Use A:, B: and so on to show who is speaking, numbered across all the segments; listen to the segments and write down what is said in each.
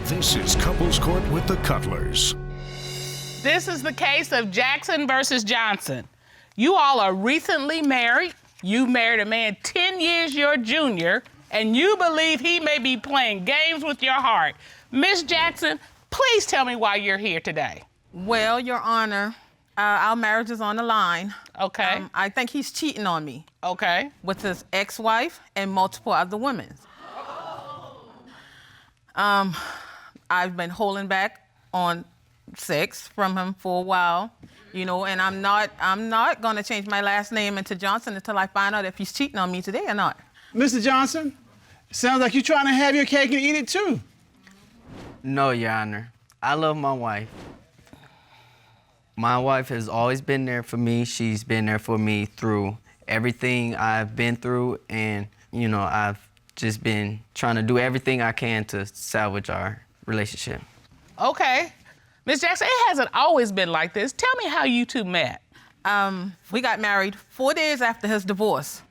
A: This is Couples Court with the Cutlers.
B: This is the case of Jackson versus Johnson. You all are recently married. You married a man 10 years your junior, and you believe he may be playing games with your heart. Miss Jackson, please tell me why you're here today.
C: Well, Your Honor, our marriage is on the line.
B: Okay.
C: I think he's cheating on me.
B: Okay.
C: With his ex-wife and multiple other women. I've been holding back on sex from him for a while, and I'm not gonna change my last name into Johnson until I find out if he's cheating on me today or not.
D: Mr. Johnson, sounds like you're trying to have your cake and eat it too.
E: No, Your Honor. I love my wife. My wife has always been there for me. She's been there for me through everything I've been through, and, I've just been trying to do everything I can to salvage our relationship.
B: Okay. Miss Jackson, it hasn't always been like this. Tell me how you two met.
C: We got married 4 days after his divorce.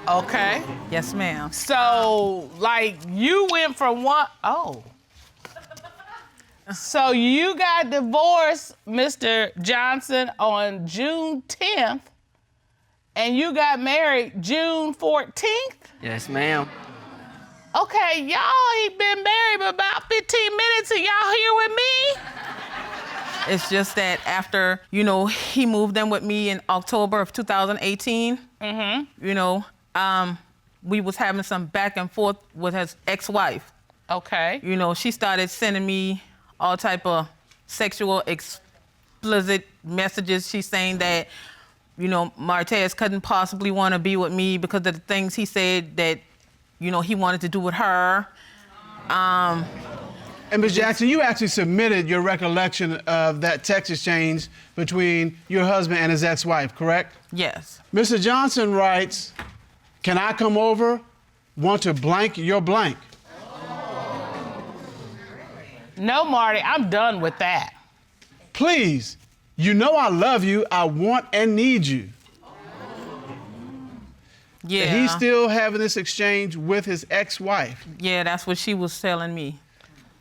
B: Okay.
C: Yes, ma'am.
B: So, you went from one, So you got divorced, Mr. Johnson, on June 10th, and you got married June 14th?
E: Yes, ma'am.
B: Okay, y'all ain't been married but about 15 minutes and y'all here with me?
C: It's just that after, he moved in with me in October of 2018, we was having some back and forth with his ex-wife.
B: Okay.
C: She started sending me all type of sexual explicit messages. She's saying that, Martez couldn't possibly want to be with me because of the things he said that, he wanted to do with her.
D: And Ms. Jackson, you actually submitted your recollection of that text exchange between your husband and his ex-wife, correct?
C: Yes.
D: Mr. Johnson writes, "Can I come over? Want to blank your blank?"
B: No, Marty, I'm done with that.
D: Please, you know I love you. I want and need you.
C: Yeah.
D: And he's still having this exchange with his ex-wife.
C: Yeah, that's what she was telling me.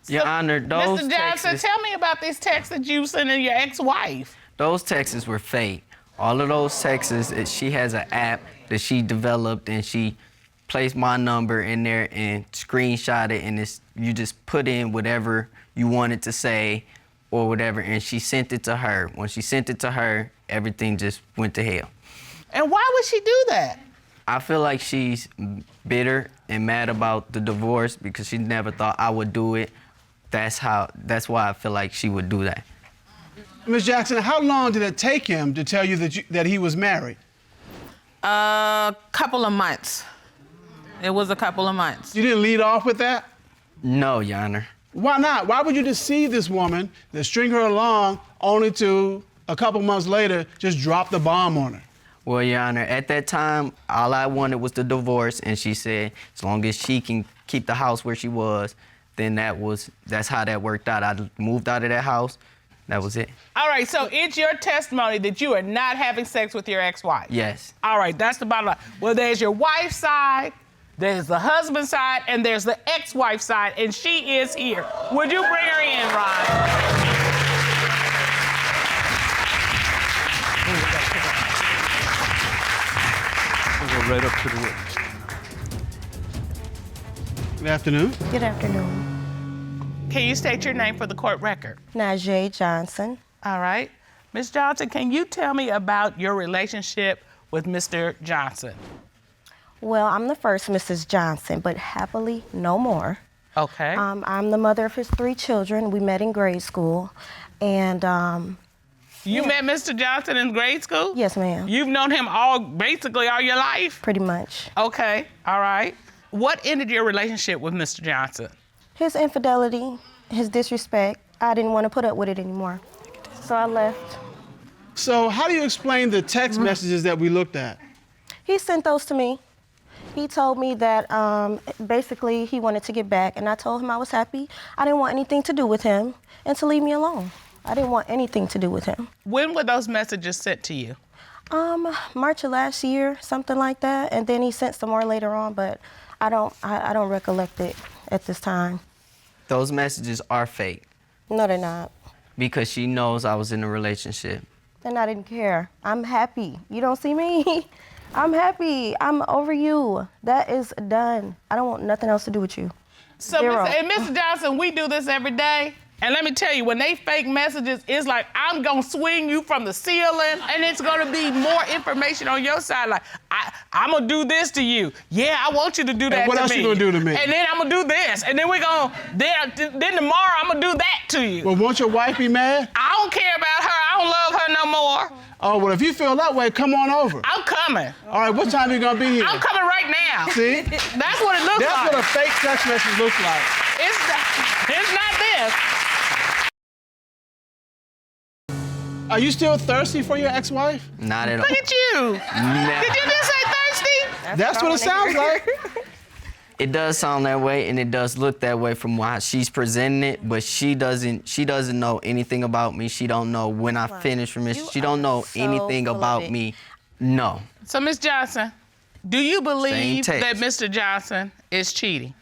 E: Your Honor, those
B: Mr. Johnson,
E: texts,
B: tell me about these texts that you sent to your ex-wife.
E: those texts were fake. All of those texts, she has an app that she developed, and she placed my number in there and screenshot it, and you just put in whatever you wanted to say or whatever, and she sent it to her. When she sent it to her, everything just went to hell.
B: And why would she do that?
E: I feel like she's bitter and mad about the divorce because she never thought I would do it. That's why I feel like she would do that.
D: Ms. Jackson, how long did it take him to tell you that he was married?
C: A couple of months. It was a couple of months.
D: You didn't lead off with that?
E: No, Your Honor.
D: Why not? Why would you deceive this woman, then string her along, only to, a couple months later, just drop the bomb on her?
E: Well, Your Honor, at that time, all I wanted was the divorce, and she said as long as she can keep the house where she was, then that's how that worked out. I moved out of that house. That was it.
B: All right, so it's your testimony that you are not having sex with your ex-wife?
E: Yes.
B: All right, that's the bottom line. Well, there's your wife's side, there's the husband's side, and there's the ex-wife's side, and she is here. Would you bring her in, Ron?
F: We'll go right up to the witness.
D: Good afternoon.
G: Good afternoon.
B: Can you state your name for the court record?
G: Najee Johnson.
B: All right. Ms. Johnson, can you tell me about your relationship with Mr. Johnson?
G: Well, I'm the first Mrs. Johnson, but happily no more.
B: Okay.
G: I'm the mother of his 3 children. We met in grade school, and
B: You met Mr. Johnson in grade school?
G: yes, ma'am.
B: You've known him basically all your life?
G: Pretty much.
B: Okay, all right. What ended your relationship with Mr. Johnson?
G: His infidelity, his disrespect. I didn't want to put up with it anymore, so I left.
D: So how do you explain the text messages that we looked at?
G: He sent those to me. He told me that basically he wanted to get back, and I told him I was happy. I didn't want anything to do with him and to leave me alone. I didn't want anything to do with him.
B: When were those messages sent to you?
G: March of last year, something like that, and then he sent some more later on, but I don't recollect it at this time.
E: Those messages are fake
G: No, they're not.
E: because she knows I was in a relationship.
G: And I didn't care. I'm happy. You don't see me? I'm happy. I'm over you. That is done. I don't want nothing else to do with you.
B: So,
G: Zero.
B: Mr. Johnson, we do this every day. And let me tell you, when they fake messages, it's like, I'm gonna swing you from the ceiling, and it's gonna be more information on your side. Like, I'm gonna do this to you. Yeah, I want you to do that to me.
D: What else you gonna do to me?
B: And then I'm gonna do this. And then then tomorrow I'm gonna do that to you.
D: Well, won't your wife be mad?
B: I don't care about her. I don't love her no more.
D: Oh, well, if you feel that way, come on over.
B: I'm coming.
D: All right, what time are you gonna be here?
B: I'm coming right now.
D: See?
B: That's what it looks
D: That's
B: like.
D: what a fake text message looks like.
B: It's not this.
D: Are you still thirsty for your ex-wife?
E: Not at all.
B: Look at you.
E: Never.
B: Did you just say thirsty?
D: That's what it sounds like.
E: It does sound that way, and it does look that way from how she's presenting it, but she doesn't know anything about me. She don't know when I finish from this. She don't know
G: so
E: anything
G: full of
E: about
G: it.
E: me. No.
B: So, Ms. Johnson, do you believe
E: Same
B: that
E: text.
B: Mr. Johnson is cheating?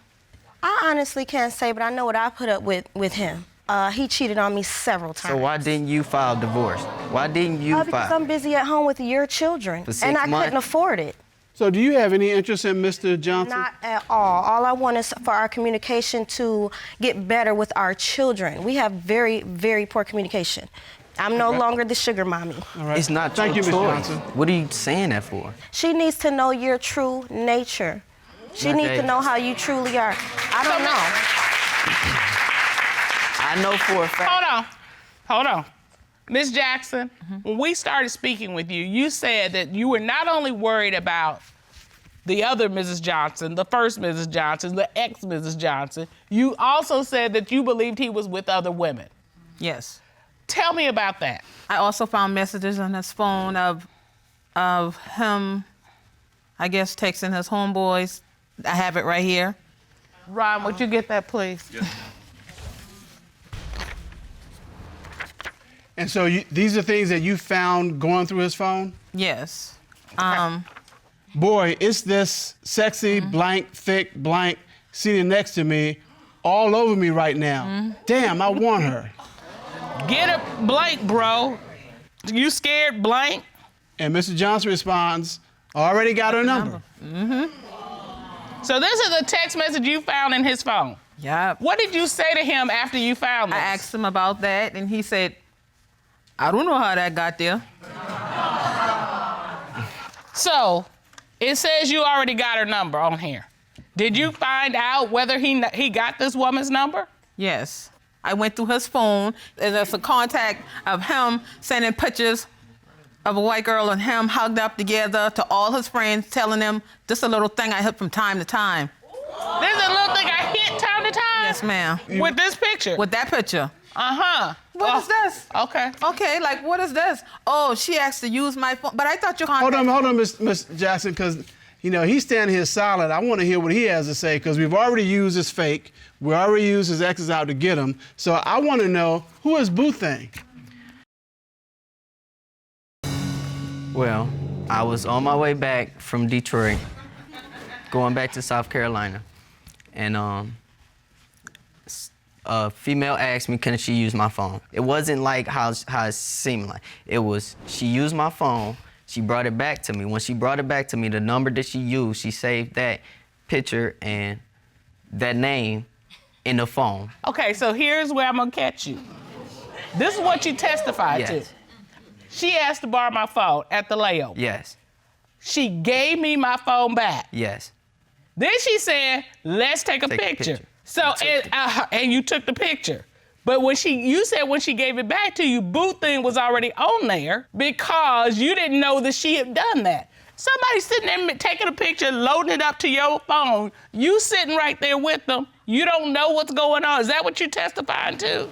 G: I honestly can't say, but I know what I put up with him. He cheated on me several times.
E: So why didn't you file divorce? Why didn't you
G: Because
E: file?
G: I'm busy at home with your children.
E: For 6
G: And I
E: months?
G: couldn't afford it.
D: So do you have any interest in Mr. Johnson?
G: Not at all. All I want is for our communication to get better with our children. We have very, very poor communication. I'm no longer the sugar mommy.
D: All right.
E: It's not
D: Thank
E: your
D: you, Ms.
E: choice.
D: Johnson.
E: What are you saying that for?
G: She needs to know your true nature. She
E: Okay.
G: needs to know how you truly are. I don't know.
E: I know for a fact.
B: Hold on. Ms. Jackson, when we started speaking with you, you said that you were not only worried about the other Mrs. Johnson, the first Mrs. Johnson, the ex-Mrs. Johnson, you also said that you believed he was with other women.
C: Yes.
B: Tell me about that.
C: I also found messages on his phone of him, I guess, texting his homeboys. I have it right here.
B: Ron, would you get that, please?
D: And so these are things that you found going through his phone?
C: Yes.
D: Boy, it's this sexy, blank, thick, blank sitting next to me all over me right now. Damn, I want her.
B: Get her blank, bro. You scared blank?
D: And Mr. Johnson responds, already got her number.
B: So this is a text message you found in his phone.
C: Yep.
B: What did you say to him after you found this?
C: I asked him about that, and he said, I don't know how that got there.
B: So, it says you already got her number on here. Did you find out whether he got this woman's number?
C: Yes. I went through his phone, and there's a contact of him sending pictures of a white girl and him hugged up together to all his friends, telling them, this is a little thing I hit from time to time.
B: This is a little thing I hit time to time?
C: Yes, ma'am.
B: With this picture?
C: With that picture.
B: Uh-huh.
C: What is this?
B: Okay.
C: Okay, like, what is this? Oh, she asked to use my phone, but I thought you
D: Hold
C: contacted...
D: on, Miss Jackson, because, he's standing here solid. I want to hear what he has to say, because we've already used his fake. We already used his exes out to get him. So I want to know, who is Boo Thing?
E: Well, I was on my way back from Detroit, going back to South Carolina, and a female asked me, can she use my phone? It wasn't like how it seemed like. It was, she used my phone, she brought it back to me. When she brought it back to me, the number that she used, she saved that picture and that name in the phone.
B: Okay, so here's where I'm gonna catch you. This is what you testified to.
E: Yes.
B: She asked to borrow my phone at the layover.
E: Yes.
B: She gave me my phone back.
E: Yes.
B: Then she said, let's take a picture. So, and you took the picture. But you said when she gave it back to you, Boo Thing was already on there because you didn't know that she had done that. Somebody sitting there taking a picture, loading it up to your phone, you sitting right there with them, you don't know what's going on. Is that what you testifying to?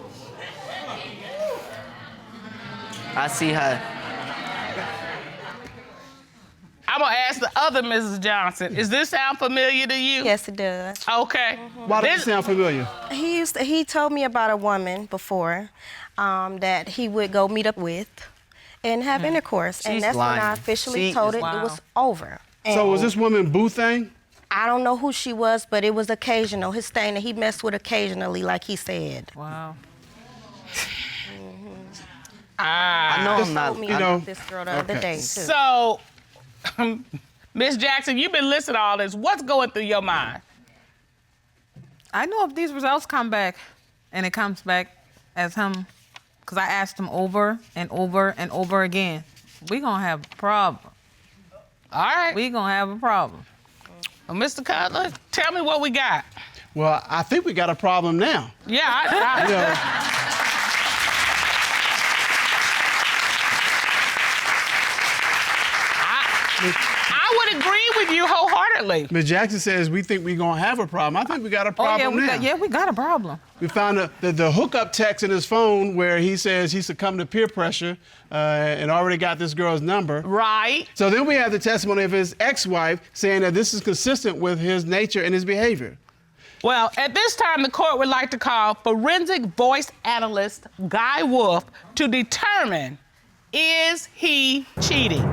E: I see her.
G: I'm
B: gonna ask the other Mrs. Johnson. Does this sound familiar to you?
G: Yes, it does.
B: Okay.
D: Why does it sound familiar?
G: He told me about a woman before that he would go meet up with and have intercourse. And
E: She's
G: that's when I
E: lying.
G: officially
E: She
G: told
E: is
G: it
C: lying.
G: was over.
D: So was this woman Boo Thing?
G: I don't know who she was, but it was occasional. His thing that he messed with occasionally, like he said.
C: Wow.
E: I know I'm not.
G: Told me about this girl the other day, too.
B: So, Miss Jackson, you've been listening to all this. What's going through your mind?
C: I know if these results come back and it comes back as him, because I asked him over and over and over again, we gonna have a problem.
B: All right.
C: We gonna have a problem.
B: Well, Mr. Cutler, tell me what we got.
D: Well, I think we got a problem now.
B: Yeah,
D: You know,
B: I would agree with you wholeheartedly.
D: Ms. Jackson says we think we're gonna have a problem. I think we got a problem now.
C: We got a problem.
D: We found the hookup text in his phone where he says he succumbed to peer pressure and already got this girl's number.
B: Right.
D: So then we have the testimony of his ex-wife saying that this is consistent with his nature and his behavior.
B: Well, at this time, the court would like to call forensic voice analyst Guy Wolf to determine, is he cheating?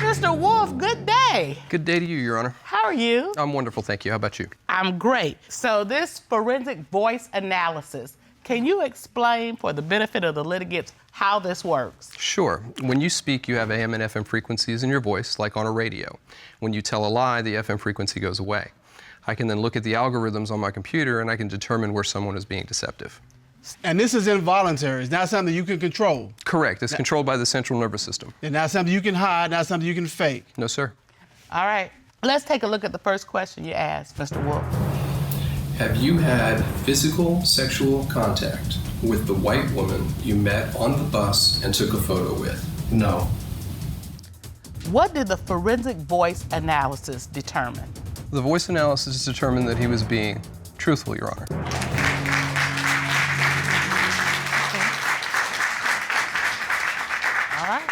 B: Mr. Wolf, good day.
F: Good day to you, Your Honor.
B: How are you?
F: I'm wonderful, thank you. How about you?
B: I'm great. So this forensic voice analysis, can you explain for the benefit of the litigants how this works?
F: Sure. When you speak, you have AM and FM frequencies in your voice, like on a radio. When you tell a lie, the FM frequency goes away. I can then look at the algorithms on my computer and I can determine where someone is being deceptive.
D: And this is involuntary. It's not something you can control.
F: Correct. It's controlled by the central nervous system.
D: It's not something you can hide, not something you can fake.
F: No, sir.
B: All right. Let's take a look at the first question you asked, Mr. Wolf.
H: Have you had physical sexual contact with the white woman you met on the bus and took a photo with?
I: No.
B: What did the forensic voice analysis determine?
F: The voice analysis determined that he was being truthful, Your Honor.
B: All right.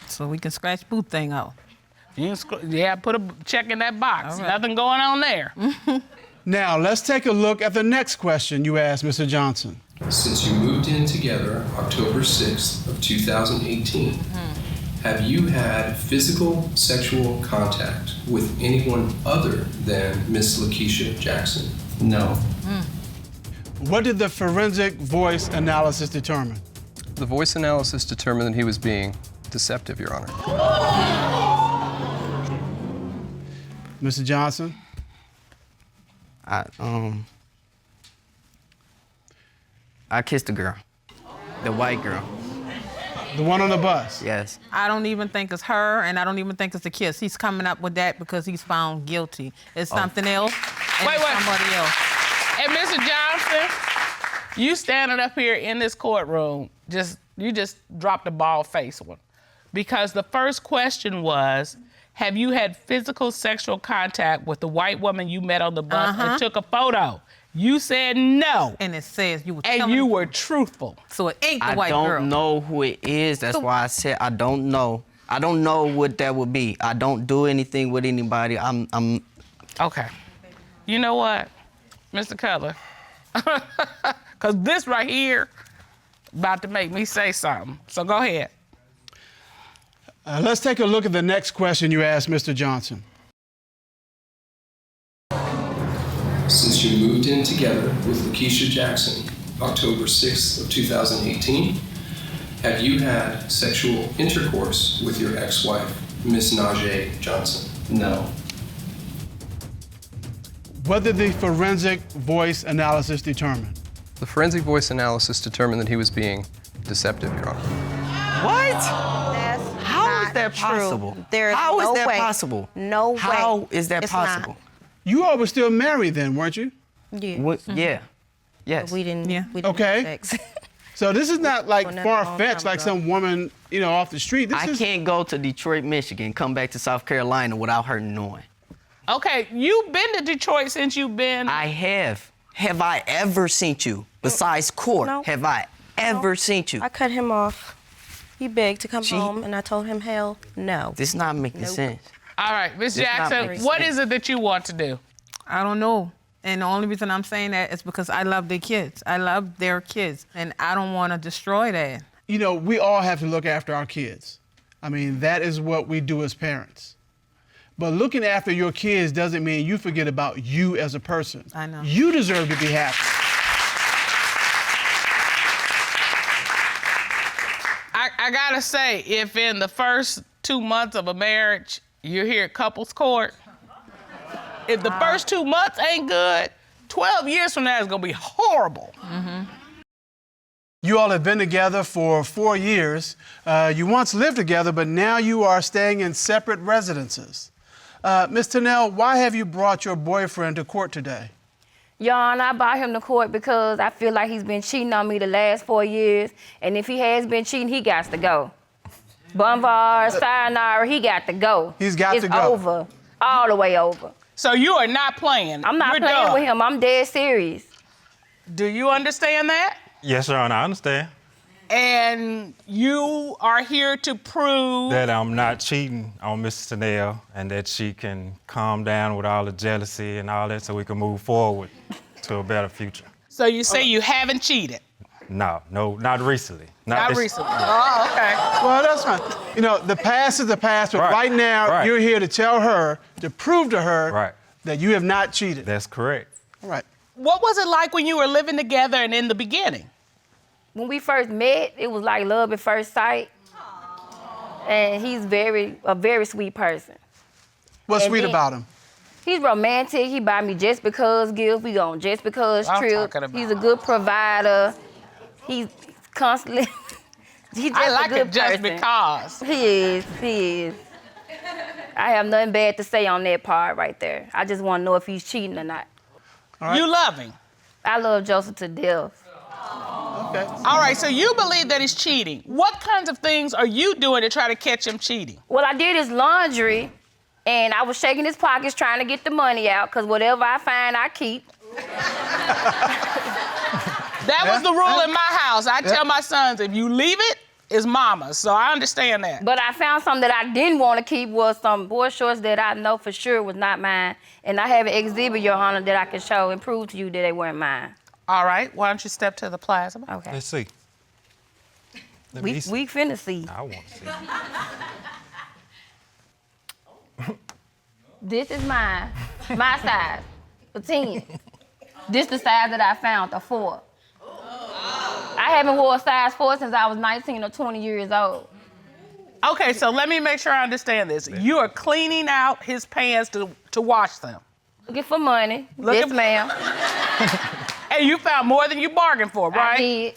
C: So we can scratch boot thing out.
B: You can put a check in that box.
C: All right.
B: Nothing going on there.
D: Now, let's take a look at the next question you asked, Mr. Johnson.
H: Since you moved in together October 6th of 2018, have you had physical sexual contact with anyone other than Miss Lakeisha Jackson?
I: No.
D: What did the forensic voice analysis determine?
F: The voice analysis determined that he was being deceptive, Your Honor.
D: Mr. Johnson?
E: I kissed the girl, the white girl.
D: The one on the bus?
E: Yes.
C: I don't even think it's her, and I don't even think it's a kiss. He's coming up with that because he's found guilty. It's something else, and it's somebody else.
B: And Mr. Johnson, you standing up here in this courtroom, you just dropped a bald face one. Because the first question was, have you had physical sexual contact with the white woman you met on the bus and took a photo? You said no.
C: And it says you were
B: And you were truthful.
C: So it ain't the
E: I
C: white girl.
E: don't know who it is. That's why I said I don't know. I don't know what that would be. I don't do anything with anybody. I'm
B: Okay. You know what, Mr. Cutler? Because this right here about to make me say something. So go ahead.
D: Let's take a look at the next question you asked, Mr. Johnson.
H: Since you moved in together with Lakeisha Jackson October 6th of 2018, have you had sexual intercourse with your ex-wife, Miss Najee Johnson?
I: No.
D: What did the forensic voice analysis determine?
F: The forensic voice analysis determined that he was being deceptive, Your Honor.
E: What?
G: That's
E: How is
G: not
E: that
G: true.
E: possible?
G: There is
E: How is
G: no
E: that
G: way.
E: possible?
G: No way.
E: How is that
G: It's
E: possible?
D: You all were still married then, weren't you?
G: Not. Yeah.
E: What, yeah. Yes.
G: We didn't.
C: Yeah.
G: We didn't
D: Okay.
G: have sex.
D: So this is not like
G: Well, not a long
D: far-fetched,
G: time
D: like
G: ago.
D: some woman, off the street. This
E: I
D: is
E: can't go to Detroit, Michigan, come back to South Carolina without her knowing.
B: Okay, you've been to Detroit since you've been.
E: I have. Have I ever seen you? Besides court,
G: No.
E: have I ever seen you?
G: I cut him off. He begged to come
E: Gee.
G: home, and I told him, hell, no.
E: This not making
G: Nope.
E: sense.
B: All right, Miss
E: It's not
B: Jackson,
E: making
B: what
E: sense.
B: is it that you want to do?
C: I don't know. And the only reason I'm saying that is because I love their kids. I love their kids. And I don't want to destroy that.
D: you know, we all have to look after our kids. I mean, that is what we do as parents. But looking after your kids doesn't mean you forget about you as a person.
C: I know.
D: You deserve to be happy.
B: I gotta say, if in the first 2 months of a marriage, you're here at couples court, if the first 2 months ain't good, 12 years from now is gonna be horrible.
D: You all have been together for 4 years. You once lived together, but now you are staying in separate residences. Ms. Tennell, why have you brought your boyfriend to court today?
I: Your Honor, I brought him to court because I feel like he's been cheating on me the last 4 years, and if he has been cheating, he got to go. Bunvar, sayonara, he got to go.
D: He's got to go.
I: It's over, all the way over.
B: So you are not playing.
I: I'm not playing with him. I'm dead serious.
B: Do you understand that?
J: Yes, Your Honor, I understand.
B: And you are here to prove
J: That I'm not cheating on Mrs. Tennell and that she can calm down with all the jealousy and all that so we can move forward to a better future.
B: So you say you haven't cheated?
J: No, not recently.
B: Not recently. Oh, okay.
D: Well, that's fine. You know, the past is the past, but right now you're here to tell her, to prove to her that you have not cheated.
J: That's correct.
D: All right.
B: What was it like when you were living together and in the beginning?
I: When we first met, it was like love at first sight. And he's a very sweet person.
D: What's sweet about him?
I: He's romantic. He buy me just because gifts. We go on just because trips. He's a good provider. He's constantly. He's just
B: I like
I: a good
B: it just
I: person.
B: because.
I: He is. I have nothing bad to say on that part right there. I just want to know if he's cheating or not.
D: All right.
B: You love him?
I: I love Joseph to death.
D: Okay.
B: All right, so you believe that he's cheating. What kinds of things are you doing to try to catch him cheating?
I: Well, I did his laundry, and I was shaking his pockets trying to get the money out, because whatever I find, I keep.
B: That was the rule in my house. I tell my sons, if you leave it, it's mama's. So I understand that.
I: But I found something that I didn't want to keep was some boy shorts that I know for sure was not mine. And I have an exhibit, Your Honor, that I can show and prove to you that they weren't mine.
B: All right, why don't you step to the plasma?
I: Okay.
J: Let's see.
I: We finna see.
J: I want to see.
I: This is mine, my size, a 10. This the size that I found, a 4. I haven't worn a size 4 since I was 19 or 20 years old.
B: Okay, so let me make sure I understand this. You are cleaning out his pants to wash them.
I: Looking for money. Yes, ma'am.
B: And you found more than you bargained for, right?
I: I did.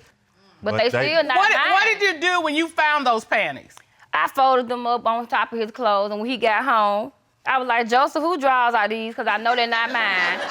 I: But they still not mine.
B: What did you do when you found those panties?
I: I folded them up on top of his clothes, and when he got home, I was like, Joseph, who drawers are these? Because I know they're not mine.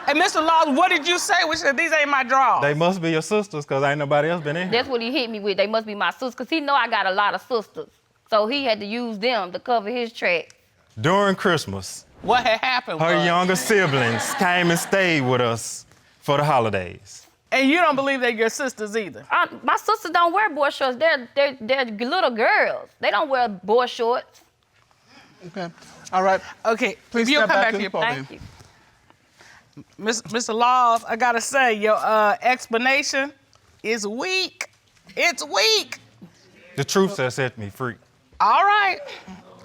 B: And Mr. Laws, what did you say? We said, these ain't my drawers.
J: They must be your sisters, because ain't nobody else been in here.
I: That's what he hit me with. They must be my sisters, because he know I got a lot of sisters. So he had to use them to cover his tracks.
J: During Christmas,
B: what had happened
J: her
B: was,
J: younger siblings came and stayed with us for the holidays.
B: And you don't believe they're your sisters either?
I: My sisters don't wear boy shorts. They're little girls. They don't wear boy shorts.
D: Okay. All right.
B: Okay.
D: Please
B: you'll
D: step
B: come
D: back
B: back
D: to
B: to
D: the
B: your
D: podium.
I: Thank you.
B: Mr. Laws, I gotta say, your explanation is weak. It's weak.
J: The truth has set me free.
B: All right.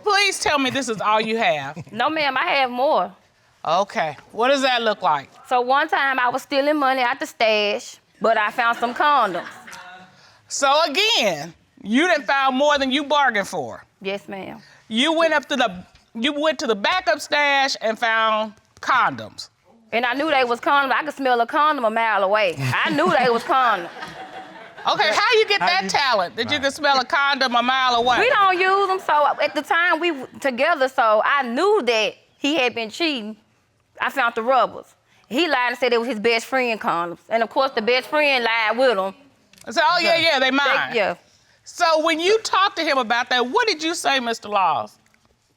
B: Please tell me this is all you have.
I: No, ma'am, I have more.
B: Okay. What does that look like?
I: So one time I was stealing money out the stash, but I found some condoms.
B: So again, you done found more than you bargained for.
I: Yes, ma'am.
B: You went to the backup stash and found condoms.
I: And I knew they was condoms. I could smell a condom a mile away. I knew they was condoms.
B: Okay, how you get that talent that you can smell a condom a mile away?
I: We don't use them, so at the time we were together, so I knew that he had been cheating. I found the rubbers. He lied and said it was his best friend condoms. And of course the best friend lied with him.
B: So, oh yeah, they mine.
I: Yeah.
B: So when you talked to him about that, what did you say, Mr. Laws?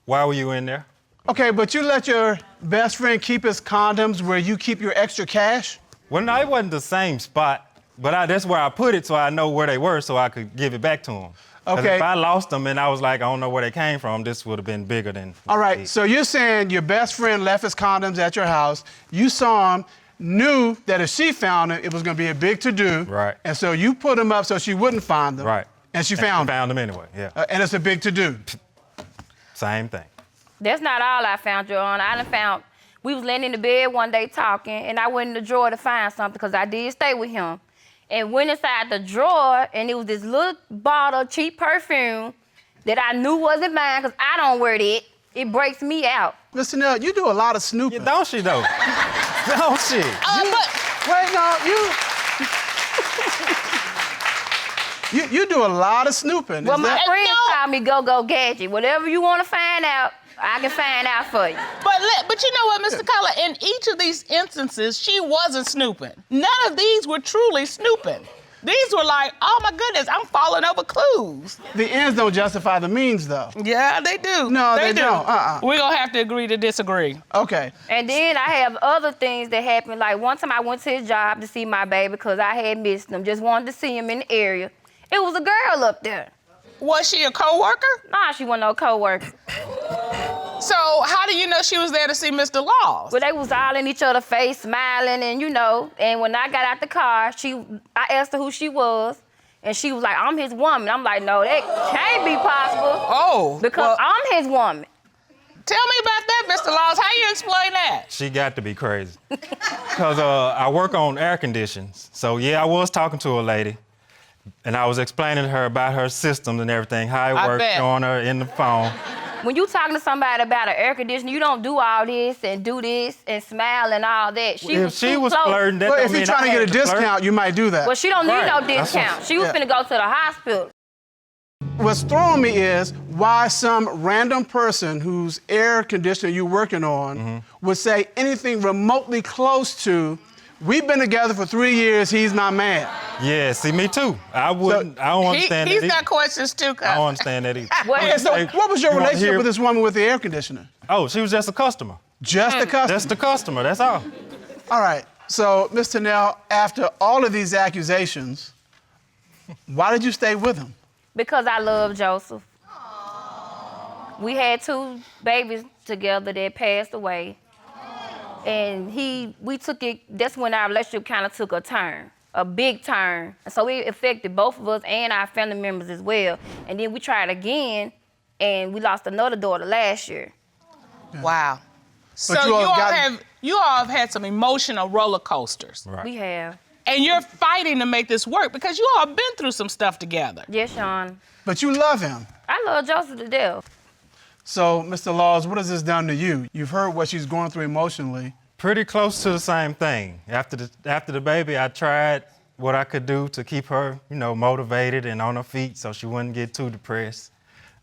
J: Why were you in there?
D: Okay, but you let your best friend keep his condoms where you keep your extra cash?
J: Well, no, it wasn't the same spot, but that's where I put it so I know where they were so I could give it back to him.
D: Okay.
J: If I lost them and I was like, I don't know where they came from, this would have been bigger than...
D: All right, so you're saying your best friend left his condoms at your house, you saw him, knew that if she found them, it was gonna be a big to-do.
J: Right.
D: And so you put them up so she wouldn't find them.
J: Right.
D: And she found him?
J: Found him anyway, yeah.
D: And it's a big to-do?
J: Same thing.
I: That's not all I found, Your Honor. I done found, we was laying in the bed one day talking, and I went in the drawer to find something because I did stay with him. And went inside the drawer, and it was this little bottle of cheap perfume that I knew wasn't mine because I don't wear that. It breaks me out.
D: Mr. Nell, you do a lot of snooping.
J: Yeah, don't she, though? Don't she?
D: Wait, no, you do a lot of snooping.
I: Well, my friends call me Go-Go Gadget. Whatever you want to find out, I can find out for you.
B: But you know what, Mr. Cutler? In each of these instances, she wasn't snooping. None of these were truly snooping. These were like, oh my goodness, I'm falling over clues.
D: The ends don't justify the means, though.
B: Yeah, they do.
D: No, they don't.
B: We're gonna have to agree to disagree.
D: Okay.
I: And then I have other things that happened. Like one time I went to his job to see my baby because I had missed him. Just wanted to see him in the area. It was a girl up there.
B: Was she a co-worker?
I: Nah, she wasn't no co-worker.
B: So how do you know she was there to see Mr. Laws?
I: Well, they was all in each other's face, smiling, and and when I got out the car, I asked her who she was, and she was like, I'm his woman. I'm like, no, that can't be possible.
B: Oh.
I: Because I'm his woman.
B: Tell me about that, Mr. Laws. How you explain that?
J: She got to be crazy. Because I work on air conditions. So, yeah, I was talking to a lady, and I was explaining to her about her systems and everything, how it works, showing her in the phone.
I: When you talking to somebody about an air conditioner, you don't do all this and do this and smile and all that.
J: If she was flirting, that
D: well, if you're trying to get a discount, you might do that.
I: Well, she don't need no discount. She was finna go to the hospital.
D: What's throwing me is why some random person whose air conditioner you're working on would say anything remotely close to, we've been together for 3 years, he's my man.
J: Yeah, see, me too. I wouldn't, I don't understand that
B: He's got questions too,
J: I don't understand that either.
D: So what was your relationship with this woman with the air conditioner?
J: Oh, she was just a customer.
D: Just a customer?
J: Just a customer, that's all.
D: All right, so Mr. Nell, after all of these accusations, why did you stay with him?
I: Because I love Joseph. We had 2 babies together that passed away. And we took it, that's when our relationship kind of took a turn, a big turn. And so it affected both of us and our family members as well. And then we tried again, and we lost another daughter last year.
B: Yeah. Wow. So you all have had some emotional roller coasters.
J: Right.
I: We have.
B: And you're fighting to make this work because you all have been through some stuff together.
I: Yes, Sean.
D: But you love him.
I: I love Joseph to death.
D: So, Mr. Laws, what has this done to you? You've heard what she's going through emotionally.
J: Pretty close to the same thing. After the baby, I tried what I could do to keep her, motivated and on her feet so she wouldn't get too depressed.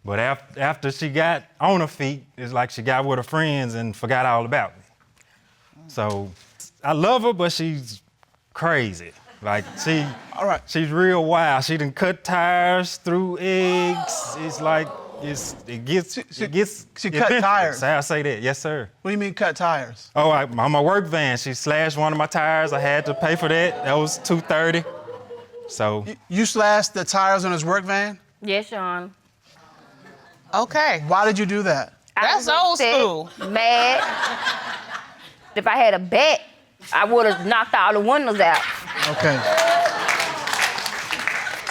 J: But after she got on her feet, it's like she got with her friends and forgot all about me. So I love her, but she's crazy. Like she's real wild. She done cut tires through eggs. It's like,
D: She cut tires?
J: I'll say that, yes, sir.
D: What do you mean cut tires?
J: Oh, on my work van, she slashed one of my tires. I had to pay for that. That was $230. So.
D: You slashed the tires on his work van?
I: Yes, Sean.
B: Okay.
D: Why did you do that?
B: That's old school.
I: Mad. If I had a bat, I would have knocked all the windows out.
D: Okay.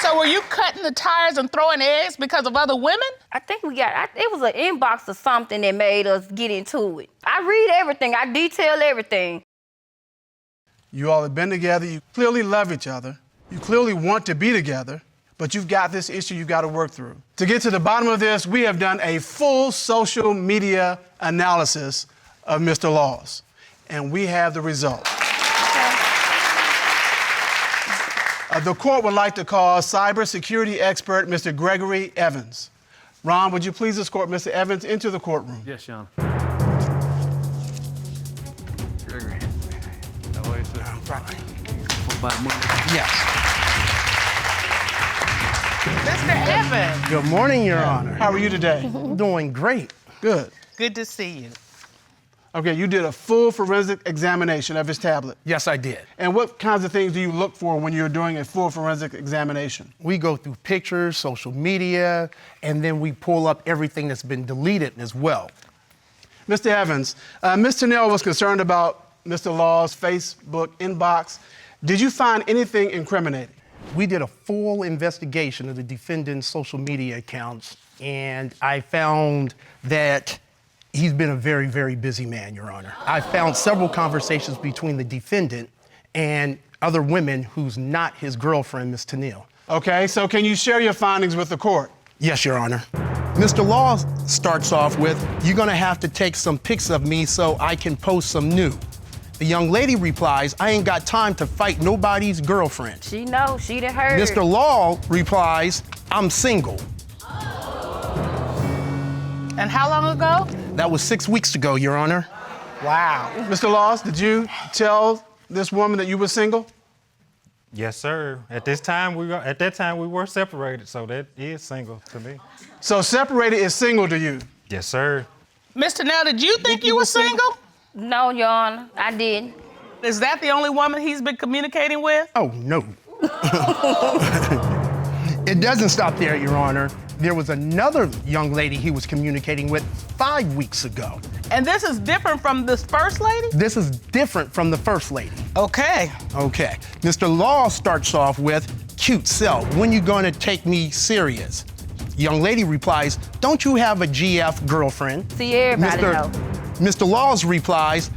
B: So were you cutting the tires and throwing eggs because of other women?
I: I think it was an inbox or something that made us get into it. I read everything, I detail everything.
D: You all have been together, you clearly love each other, you clearly want to be together, but you've got this issue you've got to work through. To get to the bottom of this, we have done a full social media analysis of Mr. Laws, and we have the result. The court would like to call cybersecurity expert Mr. Gregory Evans. Ron, would you please escort Mr. Evans into the courtroom?
K: Yes, Sean. Gregory. How are you, sir? I'm fine.
L: Yes.
B: Mr. Evans.
L: Good morning, Your Honor.
D: How are you today?
L: Doing great.
D: Good.
B: Good to see you.
D: Okay, you did a full forensic examination of his tablet.
L: Yes, I did.
D: And what kinds of things do you look for when you're doing a full forensic examination?
L: We go through pictures, social media, and then we pull up everything that's been deleted as well.
D: Mr. Evans, Mr. Nell was concerned about Mr. Law's Facebook inbox. Did you find anything incriminating?
L: We did a full investigation of the defendant's social media accounts, and I found that he's been a very, very busy man, Your Honor. I found several conversations between the defendant and other women who's not his girlfriend, Ms. Tennille.
D: Okay, so can you share your findings with the court?
L: Yes, Your Honor. Mr. Law starts off with, "You're gonna have to take some pics of me so I can post some new." The young lady replies, "I ain't got time to fight nobody's girlfriend."
I: She knows, she done heard.
L: Mr. Law replies, "I'm single."
B: And how long ago?
L: That was 6 weeks ago, Your Honor.
B: Wow.
D: Mr. Laws, did you tell this woman that you were single?
J: Yes, sir. At that time we were separated, so that is single to me.
D: So separated is single to you?
J: Yes, sir.
B: Mr. Nell, did you think you were single?
I: No, Your Honor, I didn't.
B: Is that the only woman he's been communicating with?
L: Oh, no. It doesn't stop there, Your Honor. There was another young lady he was communicating with 5 weeks ago.
B: And this is different from this first lady?
L: This is different from the first lady.
B: Okay.
L: Okay. Mr. Law starts off with, "Cute self, when you gonna take me serious?" Young lady replies, "Don't you have a GF girlfriend?"
I: See, everybody know.
L: Mr. Laws replies,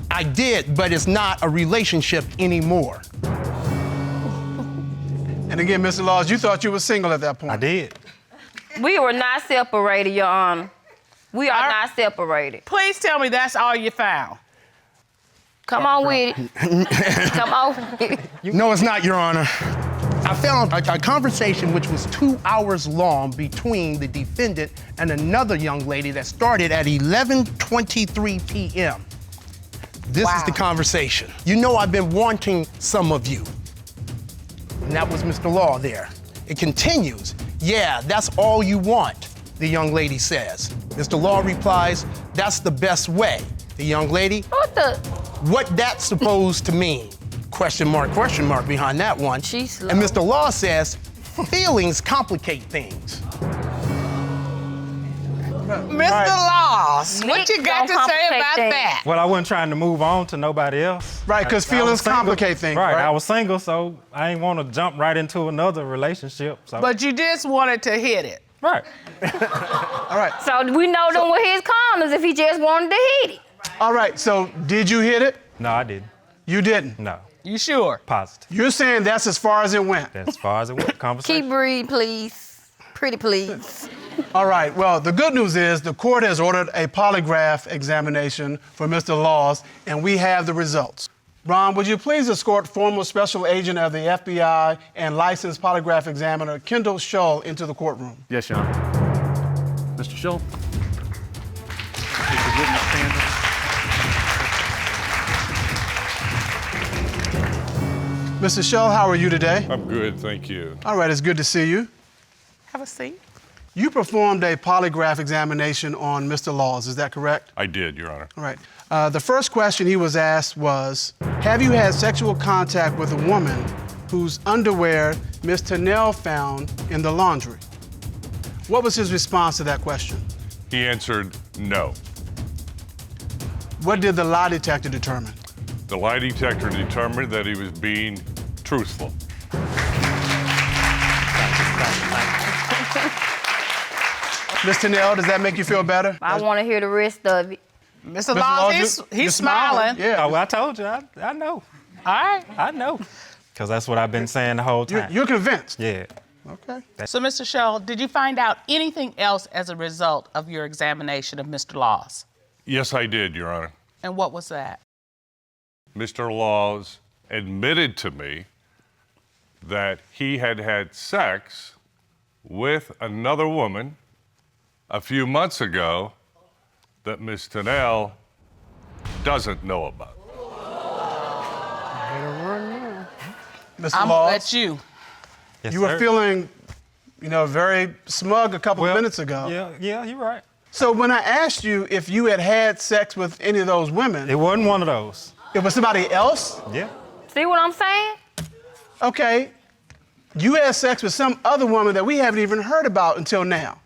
L: "I did, but it's not a relationship anymore."
D: And again, Mr. Laws, you thought you were single at that point?
J: I did.
I: We were not separated, Your Honor. We are not separated.
B: Please tell me that's all you found.
I: Come on with it. Come on with it.
L: No, it's not, Your Honor. I found a conversation which was 2 hours long between the defendant and another young lady that started at 11:23 p.m. This is the conversation. "You know I've been wanting some of you." And that was Mr. Law there. It continues. "Yeah, that's all you want," the young lady says. Mr. Law replies, "That's the best way." The young lady, "What that's supposed to mean?" Question mark behind that one.
I: She's slow.
L: And Mr. Law says, "Feelings complicate things."
B: Mr. Laws, what you got to say about that?
J: Well, I wasn't trying to move on to nobody else.
D: Right, because feelings complicate things, right?
J: I was single, so I didn't want to jump right into another relationship. So.
B: But you just wanted to hit it.
J: Right.
D: All right.
I: So we know them with his condoms if he just wanted to hit it.
D: All right, so did you hit it?
J: No, I didn't.
D: You didn't?
J: No.
B: You sure?
J: Positive.
D: You're saying that's as far as it went?
J: That's as far as it went. Conversation.
I: Keep reading, please. Pretty please.
D: All right, well, the good news is the court has ordered a polygraph examination for Mr. Laws, and we have the results. Ron, would you please escort former special agent of the FBI and licensed polygraph examiner Kendall Shull into the courtroom?
K: Yes, Your Honor. Mr. Shull. Is the witness standing?
D: Mr. Shull, how are you today?
M: I'm good, thank you.
D: All right, it's good to see you.
B: Have a seat.
D: You performed a polygraph examination on Mr. Laws, is that correct?
M: I did, Your Honor.
D: All right. The first question he was asked was, have you had sexual contact with a woman whose underwear Ms. Tennille found in the laundry? What was his response to that question?
M: He answered no.
D: What did the lie detector determine?
M: The lie detector determined that he was being truthful.
D: Ms. Tennille, does that make you feel better?
I: I want to hear the rest of it.
B: Mr. Laws, he's smiling.
D: Yeah.
J: Oh, well, I told you. I know.
B: All right.
J: I know. Because that's what I've been saying the whole time.
D: You're convinced?
J: Yeah.
D: Okay.
B: So, Mr. Shull, did you find out anything else as a result of your examination of Mr. Laws?
M: Yes, I did, Your Honor.
B: And what was that?
M: Mr. Laws admitted to me that he had had sex with another woman a few months ago that Ms. Tennille doesn't know about.
D: Mr.
B: I'm
D: Laws,
B: gonna let you.
J: Yes,
D: you were
J: sir.
D: feeling, very smug a couple of minutes ago.
J: Yeah, you're right.
D: So when I asked you if you had had sex with any of those women,
J: It wasn't one of those.
D: it was somebody else?
J: Yeah.
I: See what I'm saying?
D: Okay. You had sex with some other woman that we haven't even heard about until now.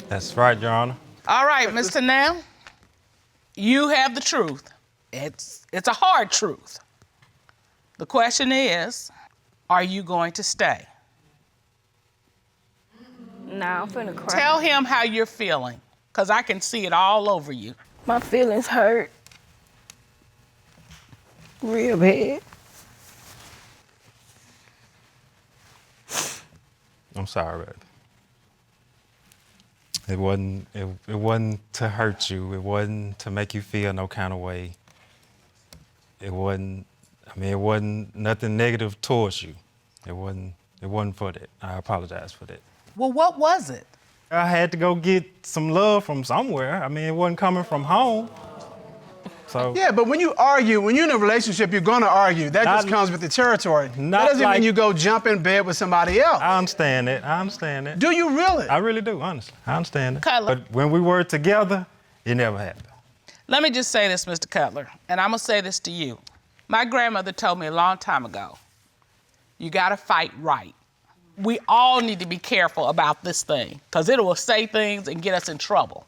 J: That's right, Your Honor.
B: All right, Mr. Nell, you have the truth. It's a hard truth. The question is, are you going to stay?
I: Nah, I'm finna cry.
B: Tell him how you're feeling, because I can see it all over you.
I: My feelings hurt. Real bad.
J: I'm sorry, baby. It wasn't to hurt you. It wasn't to make you feel no kind of way. It wasn't nothing negative towards you. It wasn't for that. I apologize for that.
B: Well, what was it?
J: I had to go get some love from somewhere. I mean, it wasn't coming from home. So
D: Yeah, but when you argue, when you're in a relationship, you're gonna argue. That just comes with the territory. That doesn't mean you go jump in bed with somebody else.
J: I understand it.
D: Do you really?
J: I really do, honestly. I understand it.
B: Cutler.
J: But when we were together, it never happened.
B: Let me just say this, Mr. Cutler, and I'm gonna say this to you. My grandmother told me a long time ago, you gotta fight right. We all need to be careful about this thing, because it will say things and get us in trouble.